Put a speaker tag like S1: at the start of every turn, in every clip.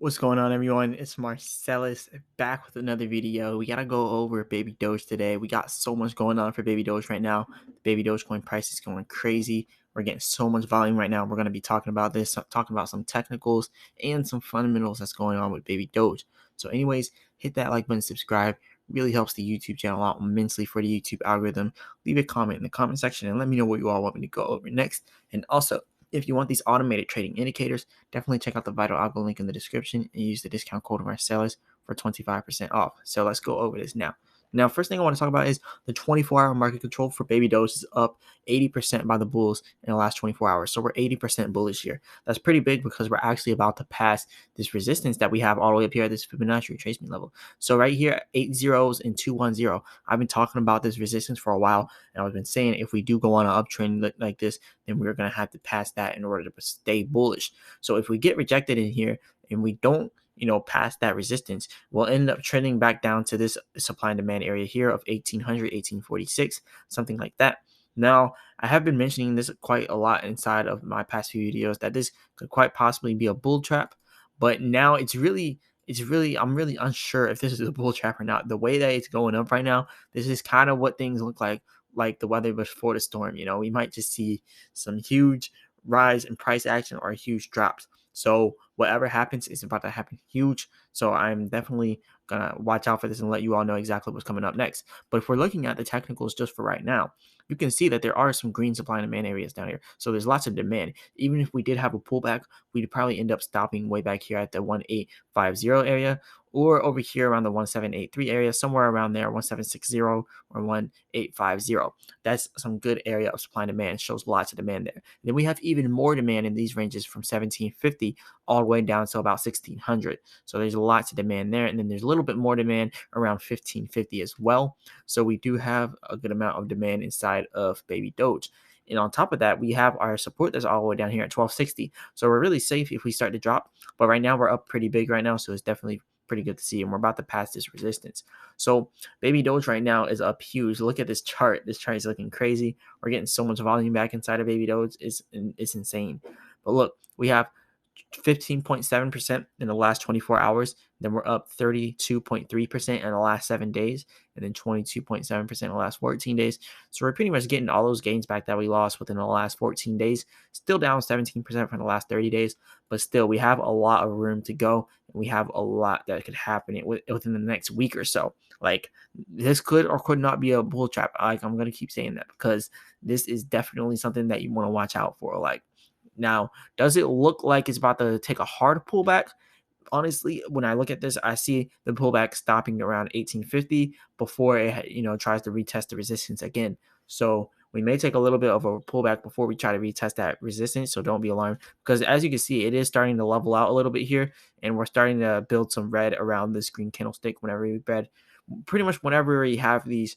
S1: What's going on, everyone? It's Marsellis back with another video. We gotta go over Baby Doge today. We got so much going on for Baby Doge right now. The Baby Dogecoin price is going crazy. We're getting so much volume right now. We're gonna be talking about this, talking about some technicals and some fundamentals that's going on with Baby Doge. So, anyways, hit that like button, subscribe. Really helps the YouTube channel out immensely for the YouTube algorithm. Leave a comment in the comment section and let me know what you all want me to go over next. And also, if you want these automated trading indicators, definitely check out the Vital Algo link in the description and use the discount code Marsellis for 25% off. So let's go over this now. Now, first thing I want to talk about is the 24-hour market control for Baby Doge is up 80% by the bulls in the last 24 hours. So we're 80% bullish here. That's pretty big because we're actually about to pass this resistance that we have all the way up here at this Fibonacci retracement level. So right here, 8 zeros and 210. I've been talking about this resistance for a while, and I've been saying if we do go on an uptrend like this, then we're going to have to pass that in order to stay bullish. So if we get rejected in here and we don't, pass that resistance, we'll end up trending back down to this supply and demand area here of 1800, 1846, something like that. Now, I have been mentioning this quite a lot inside of my past few videos that this could quite possibly be a bull trap, but now I'm really unsure if this is a bull trap or not. The way that it's going up right now, this is kind of what things look like the weather before the storm. We might just see some huge rise in price action or huge drops. So whatever happens is about to happen huge. So I'm definitely gonna watch out for this and let you all know exactly what's coming up next. But if we're looking at the technicals just for right now, you can see that there are some green supply and demand areas down here. So there's lots of demand. Even if we did have a pullback, we'd probably end up stopping way back here at the 1850 area, or over here around the 1783 area, somewhere around there, 1760 or 1850. That's some good area of supply and demand. Shows lots of demand there. And then we have even more demand in these ranges from 1750 all the way down to about 1600. So there's lots of demand there. And then there's a little bit more demand around 1550 as well. So we do have a good amount of demand inside of Baby Doge. And on top of that, we have our support that's all the way down here at 1260. So we're really safe if we start to drop. But right now we're up pretty big right now. So it's definitely pretty good to see. And we're about to pass this resistance. So Baby Doge right now is up huge. Look at this chart. This chart is looking crazy. We're getting so much volume back inside of Baby Doge. It's insane. But look, we have 15.7% in the last 24 hours. Then we're up 32.3% in the last 7 days, and then 22.7% in the last 14 days. So we're pretty much getting all those gains back that we lost within the last 14 days. Still down 17% from the last 30 days, but still we have a lot of room to go, and we have a lot that could happen within the next week or so. Like, this could or could not be a bull trap. Like, I'm gonna keep saying that because this is definitely something that you want to watch out for. Like, now, does it look like it's about to take a hard pullback? Honestly, when I look at this, I see the pullback stopping around 1850 before it, tries to retest the resistance again. So we may take a little bit of a pullback before we try to retest that resistance. So don't be alarmed, because as you can see, it is starting to level out a little bit here, and we're starting to build some red around this green candlestick. Pretty much whenever we have these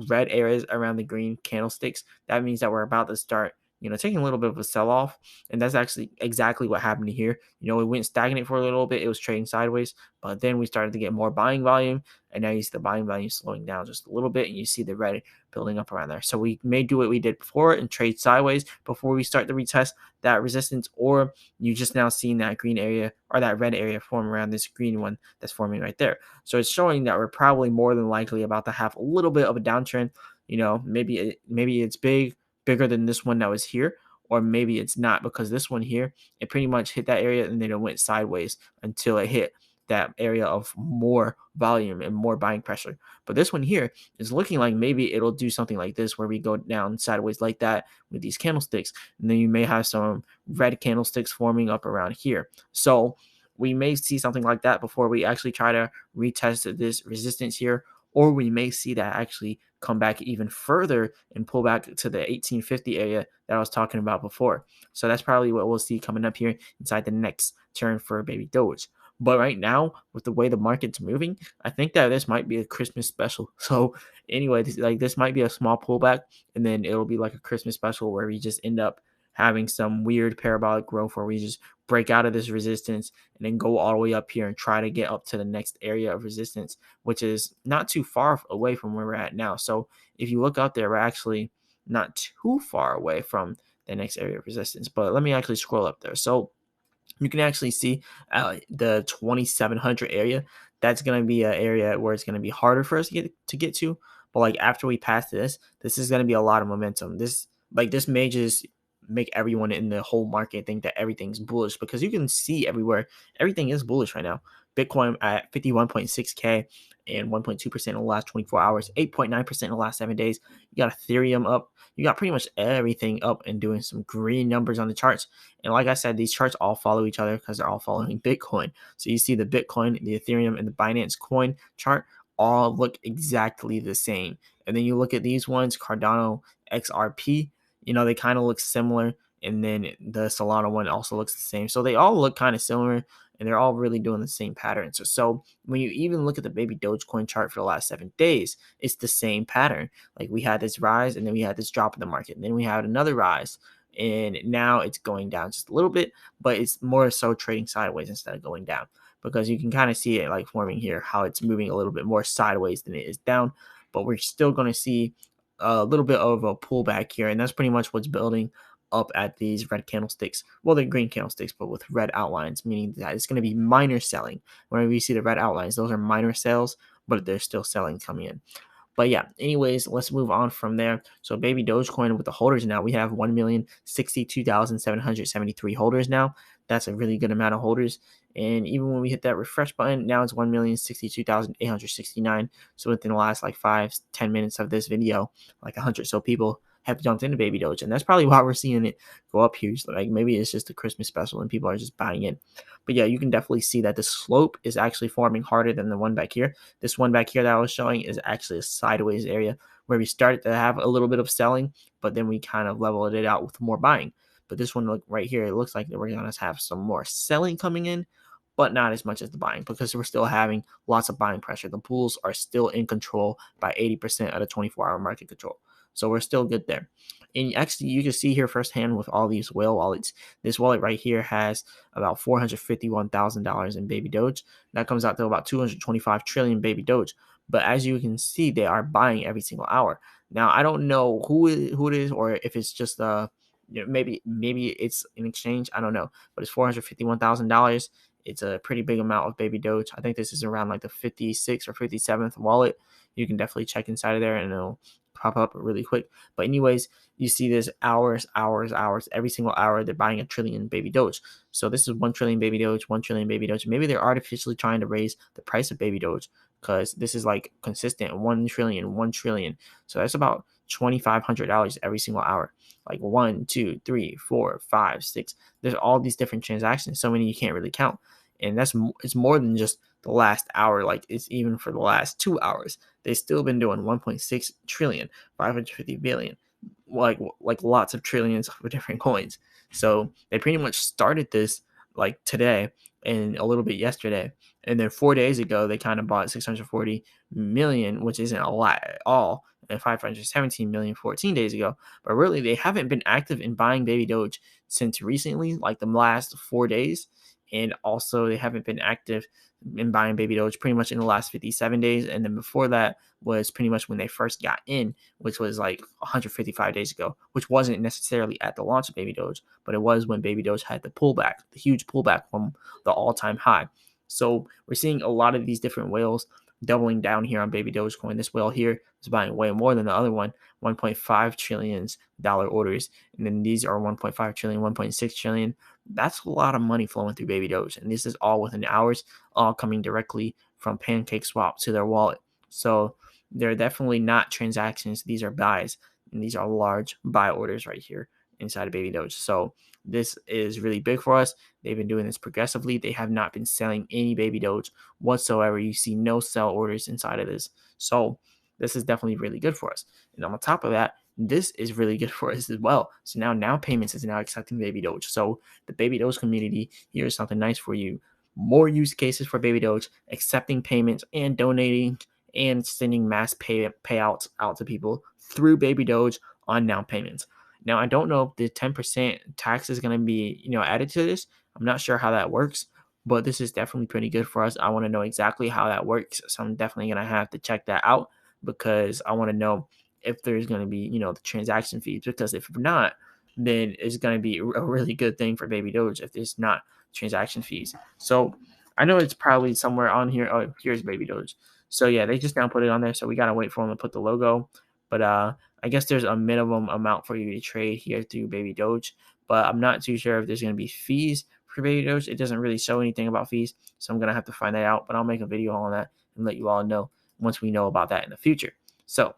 S1: red areas around the green candlesticks, that means that we're about to start taking a little bit of a sell-off. And that's actually exactly what happened here. It went stagnant for a little bit. It was trading sideways, but then we started to get more buying volume, and now you see the buying volume slowing down just a little bit, and you see the red building up around there. So we may do what we did before and trade sideways before we start to retest that resistance, or you just now seeing that green area or that red area form around this green one that's forming right there. So it's showing that we're probably more than likely about to have a little bit of a downtrend. Maybe it's bigger than this one that was here, or maybe it's not, because this one here, it pretty much hit that area and then it went sideways until it hit that area of more volume and more buying pressure. But this one here is looking like maybe it'll do something like this, where we go down sideways like that with these candlesticks, and then you may have some red candlesticks forming up around here. So we may see something like that before we actually try to retest this resistance here, or we may see that actually come back even further and pull back to the 1850 area that I was talking about before. So that's probably what we'll see coming up here inside the next turn for Baby Doge. But right now, with the way the market's moving, I think that this might be a Christmas special. So anyway, this might be a small pullback, and then it'll be like a Christmas special where we just end up having some weird parabolic growth where we just break out of this resistance and then go all the way up here and try to get up to the next area of resistance, which is not too far away from where we're at now. So if you look out there, we're actually not too far away from the next area of resistance. But let me actually scroll up there. So you can actually see the 2700 area. That's going to be an area where it's going to be harder for us to get to. But like after we pass this is going to be a lot of momentum. This may just make everyone in the whole market think that everything's bullish, because you can see everywhere everything is bullish right now. Bitcoin at 51.6K and 1.2% in the last 24 hours, 8.9% in the last 7 days. You got Ethereum up. You got pretty much everything up and doing some green numbers on the charts. And like I said, these charts all follow each other because they're all following Bitcoin. So you see the Bitcoin, the Ethereum, and the Binance coin chart all look exactly the same. And then you look at these ones, Cardano, XRP, they kind of look similar. And then the Solana one also looks the same. So they all look kind of similar, and they're all really doing the same pattern. So when you even look at the baby Dogecoin chart for the last 7 days, it's the same pattern. Like we had this rise, and then we had this drop in the market, and then we had another rise, and now it's going down just a little bit, but it's more so trading sideways instead of going down, because you can kind of see it like forming here, how it's moving a little bit more sideways than it is down. But we're still going to see a little bit of a pullback here, and that's pretty much what's building up at these red candlesticks. Well, they're green candlesticks, but with red outlines, meaning that it's going to be minor selling. Whenever you see the red outlines, those are minor sales, but there's still selling coming in. But yeah, anyways, let's move on from there. So baby Dogecoin with the holders now, we have 1,062,773 holders now. That's a really good amount of holders. And even when we hit that refresh button, now it's 1,062,869. So within the last like 5-10 minutes of this video, like 100 so people have jumped into baby Doge. And that's probably why we're seeing it go up here. So like maybe it's just a Christmas special and people are just buying in. But yeah, you can definitely see that the slope is actually forming harder than the one back here. This one back here that I was showing is actually a sideways area where we started to have a little bit of selling, but then we kind of leveled it out with more buying. But this one, look right here, it looks like we're going to have some more selling coming in, but not as much as the buying, because we're still having lots of buying pressure. The pools are still in control by 80% of the 24-hour market control. So we're still good there. And actually, you can see here firsthand with all these whale wallets. This wallet right here has about $451,000 in baby Doge. That comes out to about 225 trillion baby Doge. But as you can see, they are buying every single hour. Now, I don't know who it is, or if it's just maybe it's an exchange. I don't know, but it's $451,000. It's a pretty big amount of baby Doge. I think this is around like the 56th or 57th wallet. You can definitely check inside of there, and it'll pop up really quick. But anyways, you see this hours. Every single hour they're buying 1 trillion baby Doge. So this is 1 trillion baby Doge, 1 trillion baby Doge. Maybe they're artificially trying to raise the price of baby Doge, because this is like consistent 1 trillion, 1 trillion. So that's about $2,500 every single hour. Like 1, 2, 3, 4, 5, 6. There's all these different transactions, so many you can't really count. And it's more than just the last hour. Like it's even for the last 2 hours. They've still been doing 1.6 trillion, 550 billion, like lots of trillions of different coins. So they pretty much started this like today and a little bit yesterday. And then 4 days ago, they kind of bought 640 million, which isn't a lot at all, and 517 million 14 days ago. But really, they haven't been active in buying baby Doge since recently, like the last 4 days. And also, they haven't been active in buying baby Doge pretty much in the last 57 days. And then before that was pretty much when they first got in, which was like 155 days ago, which wasn't necessarily at the launch of baby Doge, but it was when baby Doge had the pullback, the huge pullback from the all-time high. So we're seeing a lot of these different whales doubling down here on baby Dogecoin. This whale here is buying way more than the other one, 1.5 trillion dollar orders. And then these are 1.5 trillion, 1.6 trillion. That's a lot of money flowing through baby Doge. And this is all within hours, all coming directly from PancakeSwap to their wallet. So they're definitely not transactions. These are buys, and these are large buy orders right here inside of baby Doge. So this is really big for us. They've been doing this progressively. They have not been selling any baby Doge whatsoever. You see no sell orders inside of this. So this is definitely really good for us. And on top of that, this is really good for us as well. So now Payments is now accepting baby Doge. So the baby Doge community, here's something nice for you. More use cases for baby Doge, accepting payments and donating and sending mass payouts out to people through baby Doge on Now Payments. Now, I don't know if the 10% tax is going to be, added to this. I'm not sure how that works, but this is definitely pretty good for us. I want to know exactly how that works. So I'm definitely going to have to check that out, because I want to know if there's going to be, the transaction fees, because if not, then it's going to be a really good thing for baby Doge if it's not transaction fees. So I know it's probably somewhere on here. Oh, here's Baby Doge. So yeah, they just now put it on there. So we gotta wait for them to put the logo. But I guess there's a minimum amount for you to trade here through Baby Doge. But I'm not too sure if there's gonna be fees for Baby Doge. It doesn't really show anything about fees, so I'm gonna have to find that out. But I'll make a video on that and let you all know once we know about that in the future. So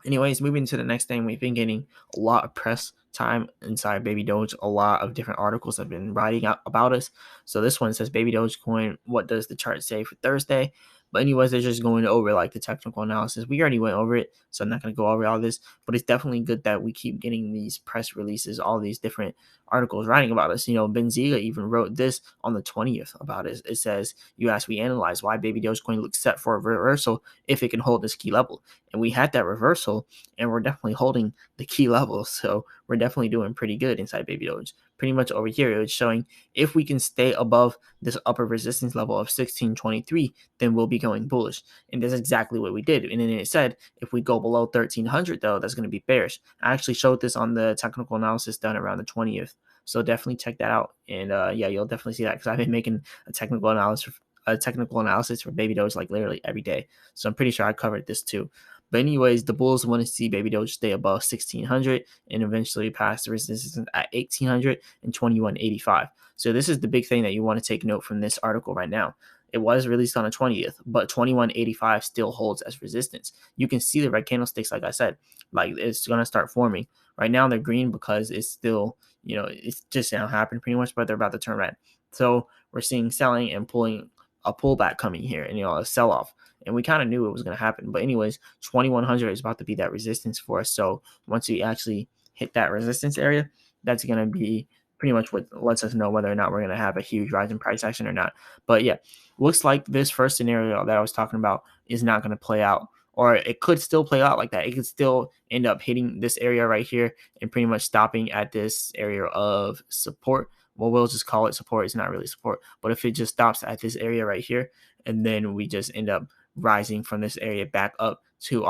S1: anyways, moving to the next thing, we've been getting a lot of press time inside Baby Doge. A lot of different articles have been writing out about us. So this one says Baby Dogecoin, what does the chart say for Thursday? But anyways, they're just going over like the technical analysis. We already went over it, so I'm not going to go over all this. But it's definitely good that we keep getting these press releases, all these different articles writing about us. Benziga even wrote this on the 20th about it. It says, you asked, we analyze why Baby Dogecoin looks set for a reversal if it can hold this key level. And we had that reversal, and we're definitely holding the key level. So we're definitely doing pretty good inside Baby Doge. Pretty much over here, it's showing if we can stay above this upper resistance level of 1623, then we'll be going bullish. And that's exactly what we did. And then it said if we go below 1300, though, that's going to be bearish. I actually showed this on the technical analysis done around the 20th. So definitely check that out. And yeah, you'll definitely see that because I've been making a technical analysis for Baby Doge like literally every day. So I'm pretty sure I covered this too. But anyways, the bulls want to see Baby Doge stay above 1600 and eventually pass the resistance at 1800 and 2185. So this is the big thing that you want to take note from this article right now. It was released on the 20th, but 2185 still holds as resistance. You can see the red candlesticks, like I said, like it's going to start forming. Right now they're green because it's still, it's just now happened pretty much, but they're about to turn red. So we're seeing selling and pulling a pullback coming here and, a sell-off. And we kind of knew it was going to happen. But anyways, 2100 is about to be that resistance for us. So once we actually hit that resistance area, that's going to be pretty much what lets us know whether or not we're going to have a huge rise in price action or not. But yeah, looks like this first scenario that I was talking about is not going to play out. Or it could still play out like that. It could still end up hitting this area right here and pretty much stopping at this area of support. Well, we'll just call it support. It's not really support. But if it just stops at this area right here, and then we just end up rising from this area back up to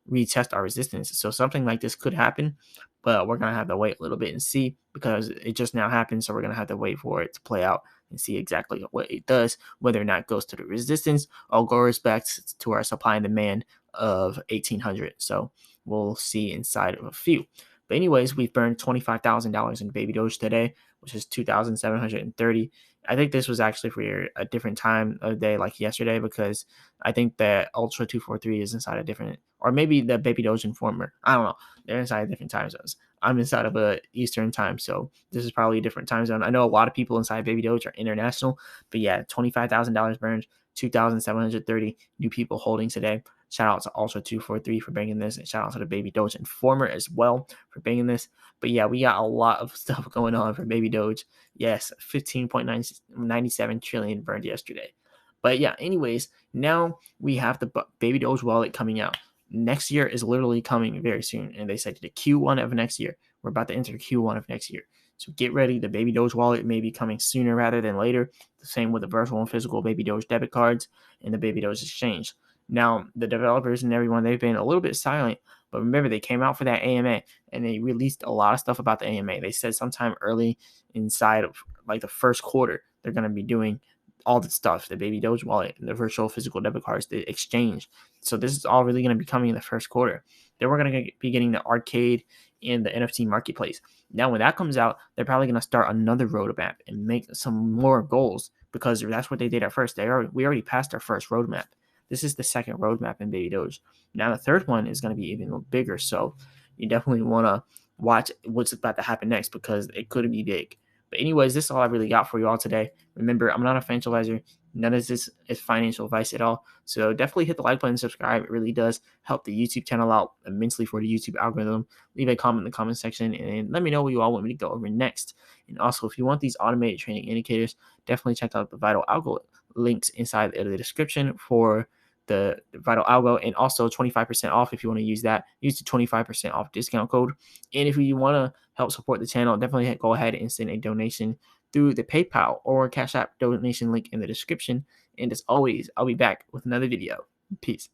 S1: retest our resistance. So something like this could happen, but we're going to have to wait a little bit and see because it just now happened. So we're going to have to wait for it to play out and see exactly what it does, whether or not it goes to the resistance or goes back to our supply and demand of 1800. So we'll see inside of a few. But anyways, we've burned $25,000 in Baby Doge today, which is 2,730. I think this was actually for a different time of day, like yesterday, because I think that Ultra 243 is inside a different, or maybe the Baby Doge Informer. I don't know. They're inside different time zones. I'm inside of a Eastern time, so this is probably a different time zone. I know a lot of people inside Baby Doge are international, but yeah, $25,000 burned, 2,730 new people holding today. Shout out to Ultra 243 for banging this, and shout out to the Baby Doge Informer as well for banging this. But yeah, we got a lot of stuff going on for Baby Doge. Yes, 15.97 trillion burned yesterday. But yeah, anyways, now we have the Baby Doge wallet coming out. Next year is literally coming very soon. And they said the Q1 of next year. We're about to enter Q1 of next year. So get ready. The Baby Doge wallet may be coming sooner rather than later. The same with the virtual and physical Baby Doge debit cards and the Baby Doge exchange. Now, the developers and everyone, they've been a little bit silent. But remember, they came out for that AMA and they released a lot of stuff about the AMA. They said sometime early inside of like the first quarter, they're going to be doing all the stuff, the Baby Doge wallet, the virtual physical debit cards, the exchange. So this is all really going to be coming in the first quarter. Then we're going to be getting the arcade and the NFT marketplace. Now, when that comes out, they're probably going to start another roadmap and make some more goals because that's what they did at first. We already passed our first roadmap. This is the second roadmap in Baby Doge. Now the third one is going to be even bigger. So you definitely want to watch what's about to happen next because it could be big. But anyways, this is all I really got for you all today. Remember, I'm not a financial advisor. None of this is financial advice at all. So definitely hit the like button and subscribe. It really does help the YouTube channel out immensely for the YouTube algorithm. Leave a comment in the comment section and let me know what you all want me to go over next. And also, if you want these automated trading indicators, definitely check out the Vital Algo links inside the description for the Vital Algo, and also 25% off if you want to use that. Use the 25% off discount code. And if you want to help support the channel, definitely go ahead and send a donation through the PayPal or Cash App donation link in the description. And as always, I'll be back with another video. Peace.